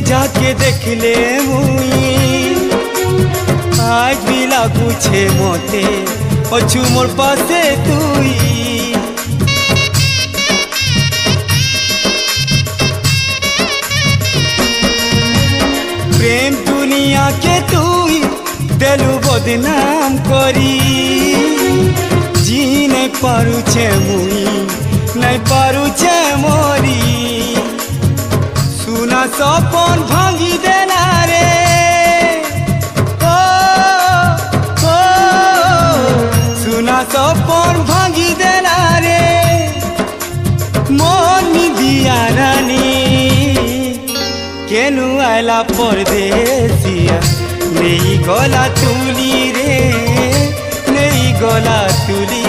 যাকে দেখলে মুই আজ বি লাগুছে মতে অছু মোর পাশে তুই প্রেম দুনিয়াকে তুই দেলু বদনাম করি জি নাই পারুছে মুই নাই পারুছে মরি सुना सपन भांगी देना रे ओ, ओ, सुना सपन भांगी देना रे मन दिया रानी केनु आला परदेसिया नहीं गला तुली रे नहीं गला तुली